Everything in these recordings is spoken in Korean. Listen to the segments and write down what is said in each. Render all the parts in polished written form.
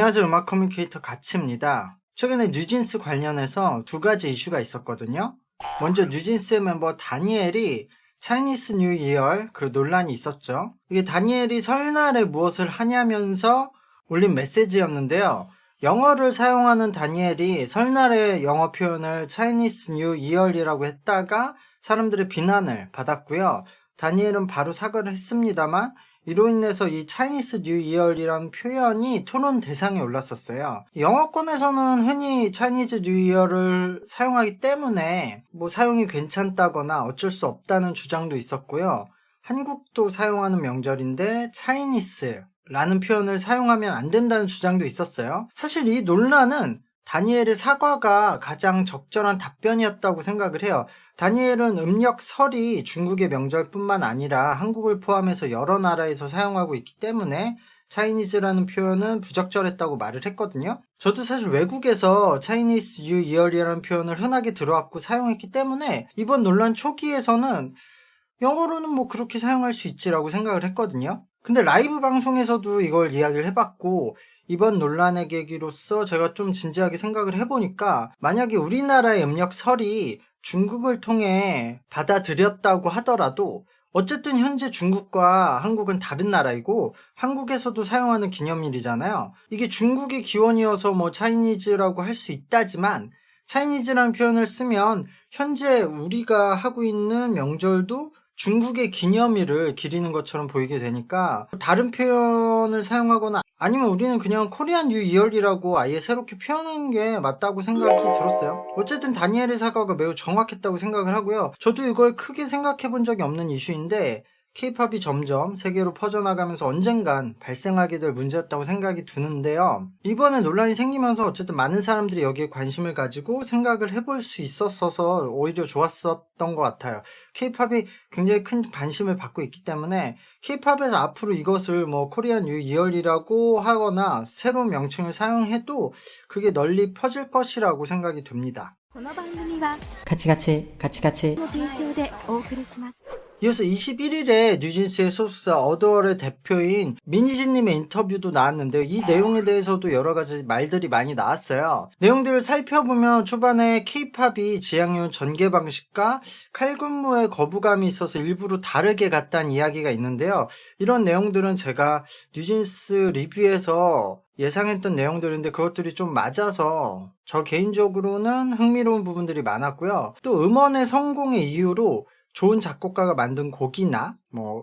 안녕하세요. 음악 커뮤니케이터 가츠입니다. 최근에 뉴진스 관련해서 두 가지 이슈가 있었거든요. 먼저 뉴진스의 멤버 다니엘이 차이니스 뉴 이어 그 논란이 있었죠. 이게 다니엘이 설날에 무엇을 하냐면서 올린 메시지였는데요. 영어를 사용하는 다니엘이 설날에 영어 표현을 차이니스 뉴 이어이라고 했다가 사람들의 비난을 받았고요. 다니엘은 바로 사과를 했습니다만 이로 인해서 이 차이니스 뉴 이어이라는 표현이 토론 대상에 올랐었어요. 영어권에서는 흔히 차이니즈 뉴 이어를 사용하기 때문에 사용이 괜찮다거나 어쩔 수 없다는 주장도 있었고요. 한국도 사용하는 명절인데 차이니스라는 표현을 사용하면 안 된다는 주장도 있었어요. 사실 이 논란은 다니엘의 사과가 가장 적절한 답변이었다고 생각을 해요. 다니엘은 음력설이 중국의 명절뿐만 아니라 한국을 포함해서 여러 나라에서 사용하고 있기 때문에 차이니즈라는 표현은 부적절했다고 말을 했거든요. 저도 사실 외국에서 차이니스 뉴 이어리라는 표현을 흔하게 들어왔고 사용했기 때문에 이번 논란 초기에서는 영어로는 그렇게 사용할 수 있지라고 생각을 했거든요. 근데 라이브 방송에서도 이걸 이야기를 해봤고 이번 논란의 계기로서 제가 좀 진지하게 생각을 해보니까 만약에 우리나라의 음력설이 중국을 통해 받아들였다고 하더라도 어쨌든 현재 중국과 한국은 다른 나라이고 한국에서도 사용하는 기념일이잖아요. 이게 중국의 기원이어서 차이니즈라고 할 수 있다지만 차이니즈라는 표현을 쓰면 현재 우리가 하고 있는 명절도 중국의 기념일을 기리는 것처럼 보이게 되니까 다른 표현을 사용하거나 아니면 우리는 그냥 코리안 뉴 이어리라고 아예 새롭게 표현한 게 맞다고 생각이 들었어요. 어쨌든 다니엘의 사과가 매우 정확했다고 생각을 하고요. 저도 이걸 크게 생각해 본 적이 없는 이슈인데 K-팝이 점점 세계로 퍼져나가면서 언젠간 발생하게 될 문제였다고 생각이 드는데요. 이번에 논란이 생기면서 어쨌든 많은 사람들이 여기에 관심을 가지고 생각을 해볼 수 있었어서 오히려 좋았었던 것 같아요. K-팝이 굉장히 큰 관심을 받고 있기 때문에 K-팝에서 앞으로 이것을 코리안 뉴 이어리라고 하거나 새로운 명칭을 사용해도 그게 널리 퍼질 것이라고 생각이 됩니다. この番組はカチカチカチカチの提供でお送りします。 이어서 21일에 뉴진스의 소속사 어드월의 대표인 미니진님의 인터뷰도 나왔는데요. 이 내용에 대해서도 여러 가지 말들이 많이 나왔어요. 내용들을 살펴보면 초반에 K-팝이 지향해온 전개 방식과 칼군무에 거부감이 있어서 일부러 다르게 갔다는 이야기가 있는데요. 이런 내용들은 제가 뉴진스 리뷰에서 예상했던 내용들인데 그것들이 좀 맞아서 저 개인적으로는 흥미로운 부분들이 많았고요. 또 음원의 성공의 이유로 좋은 작곡가가 만든 곡이나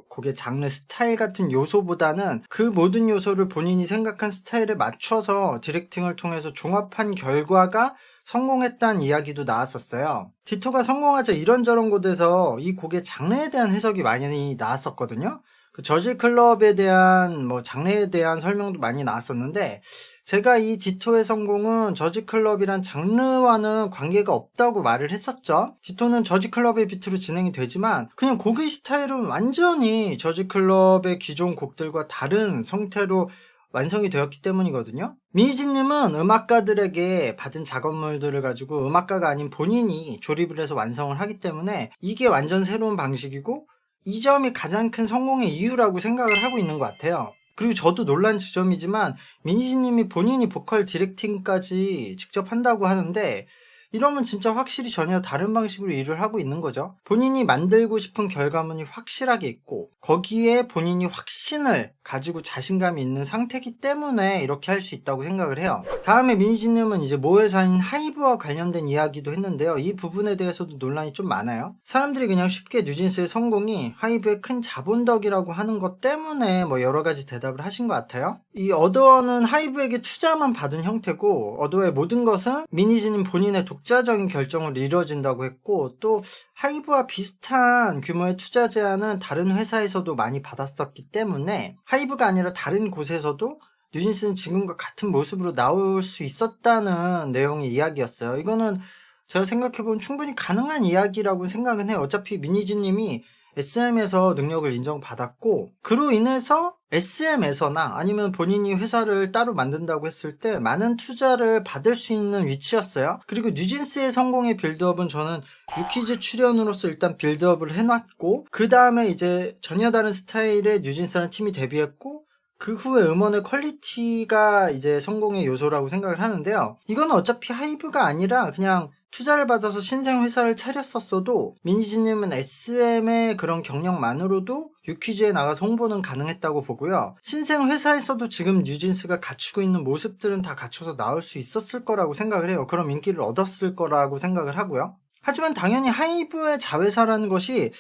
곡의 장르 스타일 같은 요소보다는 그 모든 요소를 본인이 생각한 스타일에 맞춰서 디렉팅을 통해서 종합한 결과가 성공했다는 이야기도 나왔었어요. 디토가 성공하자 이런저런 곳에서 이 곡의 장르에 대한 해석이 많이 나왔었거든요. 그 저지 클럽에 대한 장르에 대한 설명도 많이 나왔었는데 제가 이 디토의 성공은 저지클럽이란 장르와는 관계가 없다고 말을 했었죠. 디토는 저지클럽의 비트로 진행이 되지만 그냥 곡의 스타일은 완전히 저지클럽의 기존 곡들과 다른 형태로 완성이 되었기 때문이거든요. 미니진님은 음악가들에게 받은 작업물들을 가지고 음악가가 아닌 본인이 조립을 해서 완성을 하기 때문에 이게 완전 새로운 방식이고 이 점이 가장 큰 성공의 이유라고 생각을 하고 있는 것 같아요. 그리고 저도 놀란 지점이지만 미니진님이 본인이 보컬 디렉팅까지 직접 한다고 하는데 이러면 진짜 확실히 전혀 다른 방식으로 일을 하고 있는 거죠. 본인이 만들고 싶은 결과물이 확실하게 있고 거기에 본인이 확신을 가지고 자신감이 있는 상태이기 때문에 이렇게 할 수 있다고 생각을 해요. 다음에 미니진님은 이제 모회사인 하이브와 관련된 이야기도 했는데요. 이 부분에 대해서도 논란이 좀 많아요. 사람들이 그냥 쉽게 뉴진스의 성공이 하이브의 큰 자본덕이라고 하는 것 때문에 여러 가지 대답을 하신 것 같아요. 이 어드워는 하이브에게 투자만 받은 형태고 어드워의 모든 것은 미니진님 본인의 독자적인 결정으로 이루어진다고 했고 또 하이브와 비슷한 규모의 투자 제안은 다른 회사에서도 많이 받았었기 때문에 하이브가 아니라 다른 곳에서도 뉴진스는 지금과 같은 모습으로 나올 수 있었다는 내용의 이야기였어요. 이거는 제가 생각해보면 충분히 가능한 이야기라고 생각은 해요. 어차피 미니진님이 SM에서 능력을 인정받았고 그로 인해서 SM에서나 아니면 본인이 회사를 따로 만든다고 했을 때 많은 투자를 받을 수 있는 위치였어요. 그리고 뉴진스의 성공의 빌드업은 저는 유키즈 출연으로서 일단 빌드업을 해놨고 그 다음에 이제 전혀 다른 스타일의 뉴진스라는 팀이 데뷔했고 그 후에 음원의 퀄리티가 이제 성공의 요소라고 생각을 하는데요. 이건 어차피 하이브가 아니라 그냥 투자를 받아서 신생 회사를 차렸었어도 민희진님은 SM의 그런 경력만으로도 유퀴즈에 나가서 홍보는 가능했다고 보고요. 신생 회사에서도 지금 뉴진스가 갖추고 있는 모습들은 다 갖춰서 나올 수 있었을 거라고 생각을 해요. 그럼 인기를 얻었을 거라고 생각을 하고요. 하지만 당연히 하이브의 자회사라는 것이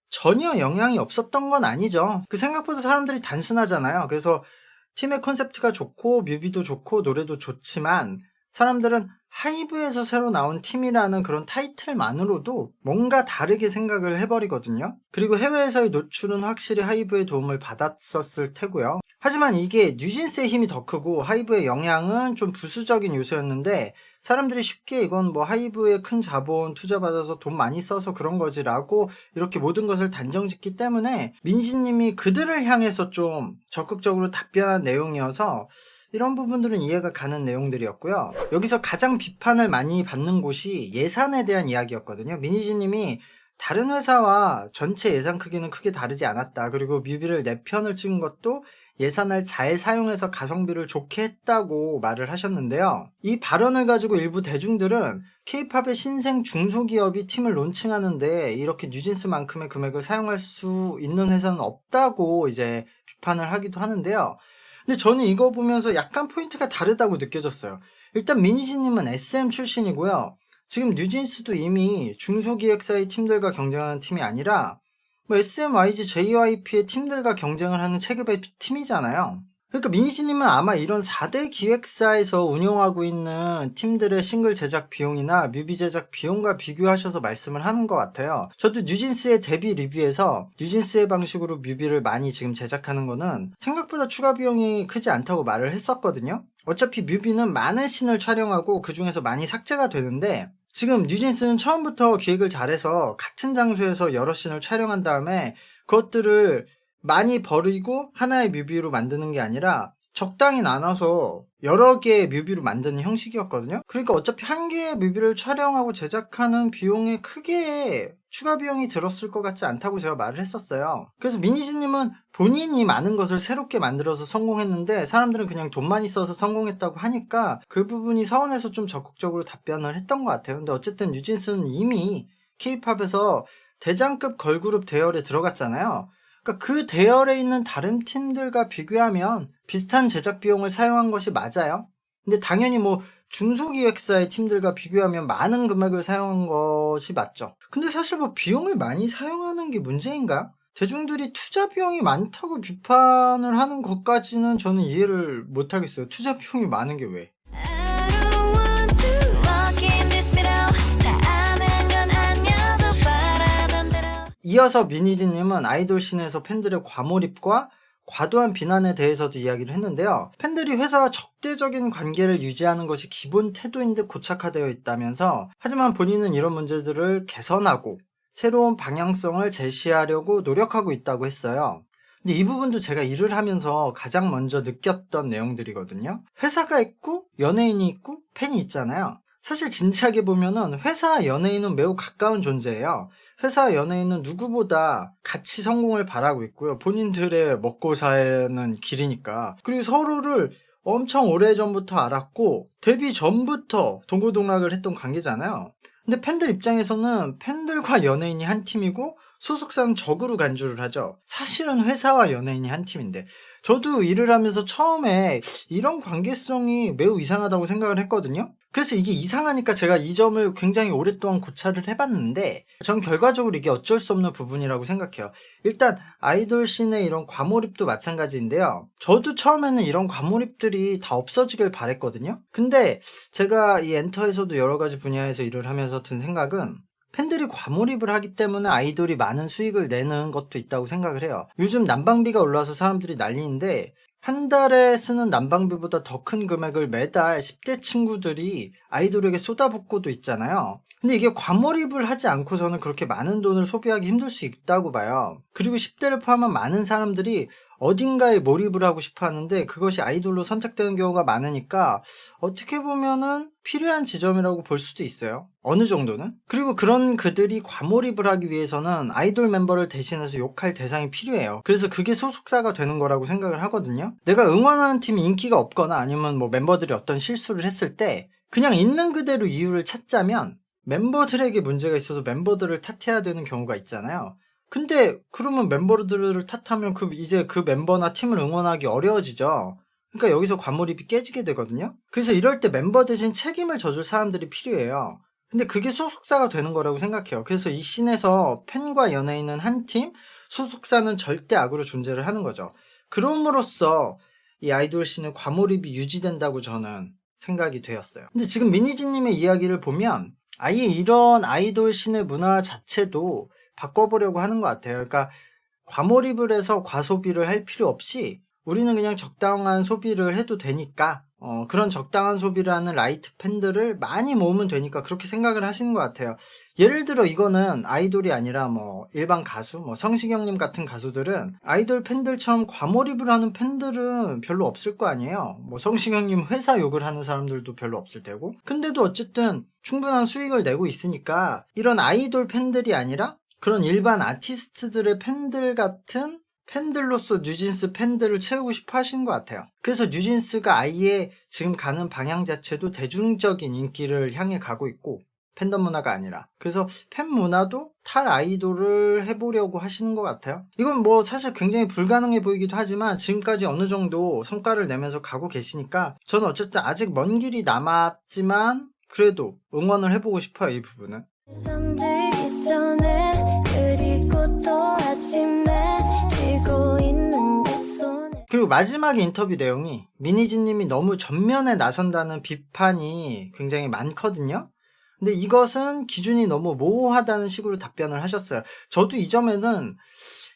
전혀 영향이 없었던 건 아니죠. 그 생각보다 사람들이 단순하잖아요. 그래서 팀의 컨셉트가 좋고 뮤비도 좋고 노래도 좋지만 사람들은 하이브에서 새로 나온 팀이라는 그런 타이틀만으로도 뭔가 다르게 생각을 해버리거든요. 그리고 해외에서의 노출은 확실히 하이브의 도움을 받았었을 테고요. 하지만 이게 뉴진스의 힘이 더 크고 하이브의 영향은 좀 부수적인 요소였는데 사람들이 쉽게 이건 뭐 하이브의 큰 자본 투자받아서 돈 많이 써서 그런 거지라고 이렇게 모든 것을 단정짓기 때문에 민지님이 그들을 향해서 좀 적극적으로 답변한 내용이어서 이런 부분들은 이해가 가는 내용들이었고요. 여기서 가장 비판을 많이 받는 곳이 예산에 대한 이야기였거든요. 민희진님이 다른 회사와 전체 예산 크기는 크게 다르지 않았다. 그리고 뮤비를 4편을 찍은 것도 예산을 잘 사용해서 가성비를 좋게 했다고 말을 하셨는데요. 이 발언을 가지고 일부 대중들은 K-팝의 신생 중소기업이 팀을 론칭하는데 이렇게 뉴진스만큼의 금액을 사용할 수 있는 회사는 없다고 이제 비판을 하기도 하는데요. 근데 저는 이거 보면서 약간 포인트가 다르다고 느껴졌어요. 일단 민희진님은 SM 출신이고요. 지금 뉴진스도 이미 중소기획사의 팀들과 경쟁하는 팀이 아니라 SM, YG, JYP의 팀들과 경쟁을 하는 체급의 팀이잖아요. 그러니까 민희진님은 아마 이런 4대 기획사에서 운영하고 있는 팀들의 싱글 제작 비용이나 뮤비 제작 비용과 비교하셔서 말씀을 하는 것 같아요. 저도 뉴진스의 데뷔 리뷰에서 뉴진스의 방식으로 뮤비를 많이 지금 제작하는 거는 생각보다 추가 비용이 크지 않다고 말을 했었거든요. 어차피 뮤비는 많은 씬을 촬영하고 그 중에서 많이 삭제가 되는데 지금 뉴진스는 처음부터 기획을 잘해서 같은 장소에서 여러 씬을 촬영한 다음에 그것들을 많이 버리고 하나의 뮤비로 만드는 게 아니라 적당히 나눠서 여러 개의 뮤비로 만드는 형식이었거든요. 그러니까 어차피 한 개의 뮤비를 촬영하고 제작하는 비용에 크게 추가 비용이 들었을 것 같지 않다고 제가 말을 했었어요. 그래서 민희진님은 본인이 많은 것을 새롭게 만들어서 성공했는데 사람들은 그냥 돈 많이 써서 성공했다고 하니까 그 부분이 서운해서 좀 적극적으로 답변을 했던 것 같아요. 근데 어쨌든 뉴진스는 이미 K-팝에서 대장급 걸그룹 대열에 들어갔잖아요. 그러니까 그 대열에 있는 다른 팀들과 비교하면 비슷한 제작 비용을 사용한 것이 맞아요. 근데 당연히 뭐 중소기획사의 팀들과 비교하면 많은 금액을 사용한 것이 맞죠. 근데 사실 뭐 비용을 많이 사용하는 게 문제인가? 대중들이 투자 비용이 많다고 비판을 하는 것까지는 저는 이해를 못하겠어요. 투자 비용이 많은 게 왜? 이어서 민희진님은 아이돌씬에서 팬들의 과몰입과 과도한 비난에 대해서도 이야기를 했는데요. 팬들이 회사와 적대적인 관계를 유지하는 것이 기본 태도인 듯 고착화되어 있다면서 하지만 본인은 이런 문제들을 개선하고 새로운 방향성을 제시하려고 노력하고 있다고 했어요. 근데 이 부분도 제가 일을 하면서 가장 먼저 느꼈던 내용들이거든요. 회사가 있고 연예인이 있고 팬이 있잖아요. 사실 진지하게 보면은 회사와 연예인은 매우 가까운 존재예요. 회사 연예인은 누구보다 같이 성공을 바라고 있고요. 본인들의 먹고 사는 길이니까. 그리고 서로를 엄청 오래전부터 알았고 데뷔 전부터 동고동락을 했던 관계잖아요. 근데 팬들 입장에서는 팬들과 연예인이 한 팀이고 소속사는 적으로 간주를 하죠. 사실은 회사와 연예인이 한 팀인데 저도 일을 하면서 처음에 이런 관계성이 매우 이상하다고 생각을 했거든요. 그래서 이게 이상하니까 제가 이 점을 굉장히 오랫동안 고찰을 해봤는데 전 결과적으로 이게 어쩔 수 없는 부분이라고 생각해요. 일단 아이돌씬의 이런 과몰입도 마찬가지인데요. 저도 처음에는 이런 과몰입들이 다 없어지길 바랬거든요. 근데 제가 이 엔터에서도 여러 가지 분야에서 일을 하면서 든 생각은 팬들이 과몰입을 하기 때문에 아이돌이 많은 수익을 내는 것도 있다고 생각을 해요. 요즘 난방비가 올라서 사람들이 난리인데 한 달에 쓰는 난방비보다 더 큰 금액을 매달 10대 친구들이 아이돌에게 쏟아붓고도 있잖아요. 근데 이게 과몰입을 하지 않고서는 그렇게 많은 돈을 소비하기 힘들 수 있다고 봐요. 그리고 10대를 포함한 많은 사람들이 어딘가에 몰입을 하고 싶어 하는데 그것이 아이돌로 선택되는 경우가 많으니까 어떻게 보면은 필요한 지점이라고 볼 수도 있어요. 어느 정도는. 그리고 그런 그들이 과몰입을 하기 위해서는 아이돌 멤버를 대신해서 욕할 대상이 필요해요. 그래서 그게 소속사가 되는 거라고 생각을 하거든요. 내가 응원하는 팀이 인기가 없거나 아니면 뭐 멤버들이 어떤 실수를 했을 때 그냥 있는 그대로 이유를 찾자면 멤버들에게 문제가 있어서 멤버들을 탓해야 되는 경우가 있잖아요. 근데 그러면 멤버들을 탓하면 이제 그 멤버나 팀을 응원하기 어려워지죠. 그러니까 여기서 과몰입이 깨지게 되거든요. 그래서 이럴 때 멤버 대신 책임을 져줄 사람들이 필요해요. 근데 그게 소속사가 되는 거라고 생각해요. 그래서 이 씬에서 팬과 연예인은 한 팀, 소속사는 절대 악으로 존재를 하는 거죠. 그럼으로써 이 아이돌 씬의 과몰입이 유지된다고 저는 생각이 되었어요. 근데 지금 미니지님의 이야기를 보면 아예 이런 아이돌 씬의 문화 자체도 바꿔보려고 하는 것 같아요. 그러니까 과몰입을 해서 과소비를 할 필요 없이 우리는 그냥 적당한 소비를 해도 되니까 그런 적당한 소비를 하는 라이트 팬들을 많이 모으면 되니까 그렇게 생각을 하시는 것 같아요. 예를 들어 이거는 아이돌이 아니라 뭐 일반 가수, 뭐 성시경님 같은 가수들은 아이돌 팬들처럼 과몰입을 하는 팬들은 별로 없을 거 아니에요. 뭐 성시경님 회사 욕을 하는 사람들도 별로 없을 테고. 근데도 어쨌든 충분한 수익을 내고 있으니까 이런 아이돌 팬들이 아니라 그런 일반 아티스트들의 팬들 같은 팬들로서 뉴진스 팬들을 채우고 싶어 하시는 것 같아요. 그래서 뉴진스가 아예 지금 가는 방향 자체도 대중적인 인기를 향해 가고 있고 팬덤 문화가 아니라 그래서 팬 문화도 탈 아이돌을 해보려고 하시는 것 같아요. 이건 뭐 사실 굉장히 불가능해 보이기도 하지만 지금까지 어느 정도 성과를 내면서 가고 계시니까 저는 어쨌든 아직 먼 길이 남았지만 그래도 응원을 해보고 싶어요. 이 부분은. 잠들기 전에 그리고 또 아침에 쉬고 있는 내 손에 그리고 마지막 인터뷰 내용이 미니지님이 너무 전면에 나선다는 비판이 굉장히 많거든요. 근데 이것은 기준이 너무 모호하다는 식으로 답변을 하셨어요. 저도 이 점에는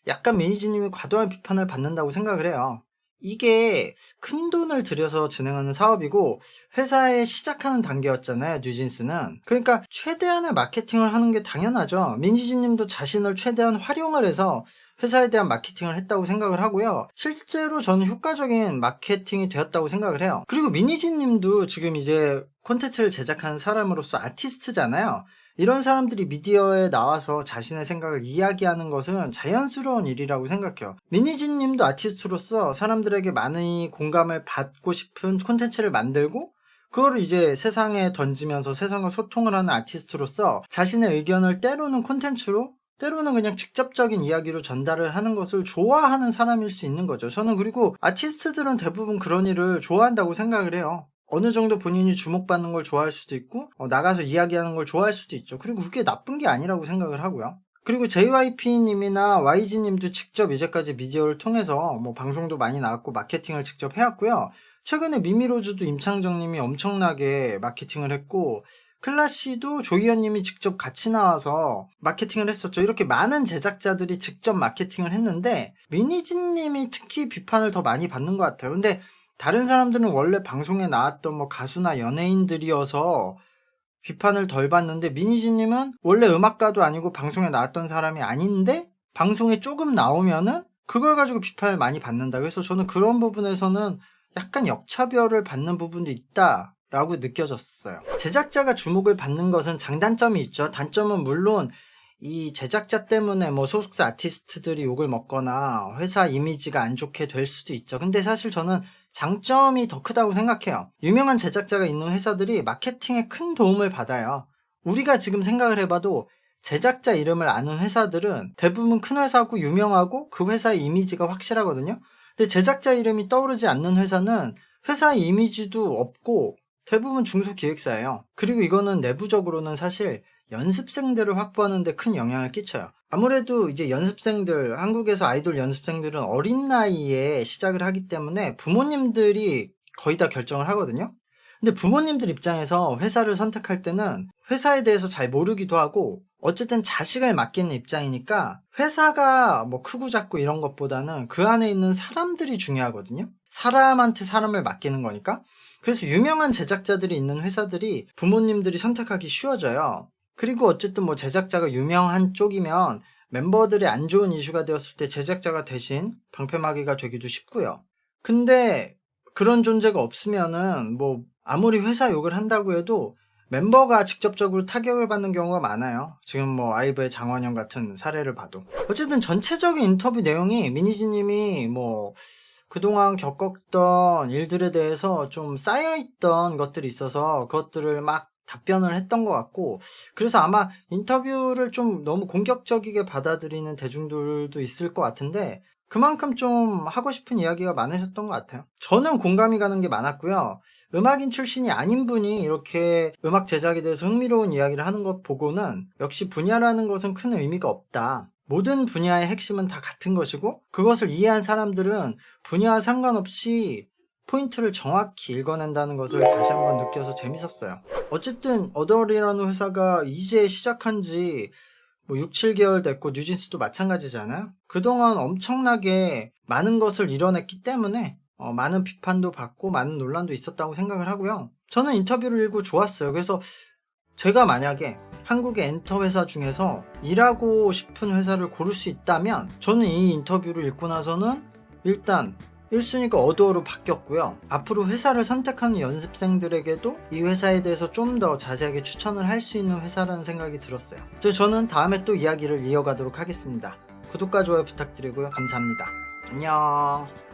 약간 미니지님이 과도한 비판을 받는다고 생각을 해요. 이게 큰 돈을 들여서 진행하는 사업이고 회사에 시작하는 단계였잖아요, 뉴진스는. 그러니까 최대한의 마케팅을 하는 게 당연하죠. 민지진님도 자신을 최대한 활용을 해서 회사에 대한 마케팅을 했다고 생각을 하고요. 실제로 저는 효과적인 마케팅이 되었다고 생각을 해요. 그리고 미니진님도 지금 이제 콘텐츠를 제작하는 사람으로서 아티스트잖아요. 이런 사람들이 미디어에 나와서 자신의 생각을 이야기하는 것은 자연스러운 일이라고 생각해요. 미니진 님도 아티스트로서 사람들에게 많이 공감을 받고 싶은 콘텐츠를 만들고 그거를 이제 세상에 던지면서 세상과 소통을 하는 아티스트로서 자신의 의견을 때로는 콘텐츠로 때로는 그냥 직접적인 이야기로 전달을 하는 것을 좋아하는 사람일 수 있는 거죠. 저는 그리고 아티스트들은 대부분 그런 일을 좋아한다고 생각을 해요. 어느 정도 본인이 주목받는 걸 좋아할 수도 있고 나가서 이야기하는 걸 좋아할 수도 있죠. 그리고 그게 나쁜 게 아니라고 생각을 하고요. 그리고 JYP님이나 YG님도 직접 이제까지 미디어를 통해서 뭐 방송도 많이 나왔고 마케팅을 직접 해왔고요. 최근에 미미로즈도 임창정님이 엄청나게 마케팅을 했고 클라시도 조희연님이 직접 같이 나와서 마케팅을 했었죠. 이렇게 많은 제작자들이 직접 마케팅을 했는데 미니진님이 특히 비판을 더 많이 받는 것 같아요. 근데 다른 사람들은 원래 방송에 나왔던 뭐 가수나 연예인들이어서 비판을 덜 받는데 미니지님은 원래 음악가도 아니고 방송에 나왔던 사람이 아닌데 방송에 조금 나오면은 그걸 가지고 비판을 많이 받는다. 그래서 저는 그런 부분에서는 약간 역차별을 받는 부분도 있다라고 느껴졌어요. 제작자가 주목을 받는 것은 장단점이 있죠. 단점은 물론 이 제작자 때문에 뭐 소속사 아티스트들이 욕을 먹거나 회사 이미지가 안 좋게 될 수도 있죠. 근데 사실 저는 장점이 더 크다고 생각해요. 유명한 제작자가 있는 회사들이 마케팅에 큰 도움을 받아요. 우리가 지금 생각을 해봐도 제작자 이름을 아는 회사들은 대부분 큰 회사고 유명하고 그 회사의 이미지가 확실하거든요. 근데 제작자 이름이 떠오르지 않는 회사는 회사의 이미지도 없고 대부분 중소기획사예요. 그리고 이거는 내부적으로는 사실 연습생들을 확보하는 데 큰 영향을 끼쳐요. 아무래도 이제 연습생들, 한국에서 아이돌 연습생들은 어린 나이에 시작을 하기 때문에 부모님들이 거의 다 결정을 하거든요. 근데 부모님들 입장에서 회사를 선택할 때는 회사에 대해서 잘 모르기도 하고 어쨌든 자식을 맡기는 입장이니까 회사가 뭐 크고 작고 이런 것보다는 그 안에 있는 사람들이 중요하거든요. 사람한테 사람을 맡기는 거니까. 그래서 유명한 제작자들이 있는 회사들이 부모님들이 선택하기 쉬워져요. 그리고 어쨌든 뭐 제작자가 유명한 쪽이면 멤버들이 안 좋은 이슈가 되었을 때 제작자가 대신 방패막이가 되기도 쉽고요. 근데 그런 존재가 없으면은 뭐 아무리 회사 욕을 한다고 해도 멤버가 직접적으로 타격을 받는 경우가 많아요. 지금 뭐 아이브의 장원영 같은 사례를 봐도. 어쨌든 전체적인 인터뷰 내용이 미니지님이 뭐 그동안 겪었던 일들에 대해서 좀 쌓여있던 것들이 있어서 그것들을 막 답변을 했던 것 같고, 그래서 아마 인터뷰를 좀 너무 공격적이게 받아들이는 대중들도 있을 것 같은데 그만큼 좀 하고 싶은 이야기가 많으셨던 것 같아요. 저는 공감이 가는 게 많았고요. 음악인 출신이 아닌 분이 이렇게 음악 제작에 대해서 흥미로운 이야기를 하는 것 보고는 역시 분야라는 것은 큰 의미가 없다. 모든 분야의 핵심은 다 같은 것이고 그것을 이해한 사람들은 분야와 상관없이 포인트를 정확히 읽어낸다는 것을 다시 한번 느껴서 재밌었어요. 어쨌든 어덜이라는 회사가 이제 시작한 지 뭐 6, 7개월 됐고 뉴진스도 마찬가지잖아요. 그동안 엄청나게 많은 것을 이뤄냈기 때문에 많은 비판도 받고 많은 논란도 있었다고 생각을 하고요. 저는 인터뷰를 읽고 좋았어요. 그래서 제가 만약에 한국의 엔터 회사 중에서 일하고 싶은 회사를 고를 수 있다면 저는 이 인터뷰를 읽고 나서는 일단 1순위가 어도어로 바뀌었고요. 앞으로 회사를 선택하는 연습생들에게도 이 회사에 대해서 좀 더 자세하게 추천을 할 수 있는 회사라는 생각이 들었어요. 저는 다음에 또 이야기를 이어가도록 하겠습니다. 구독과 좋아요 부탁드리고요. 감사합니다. 안녕.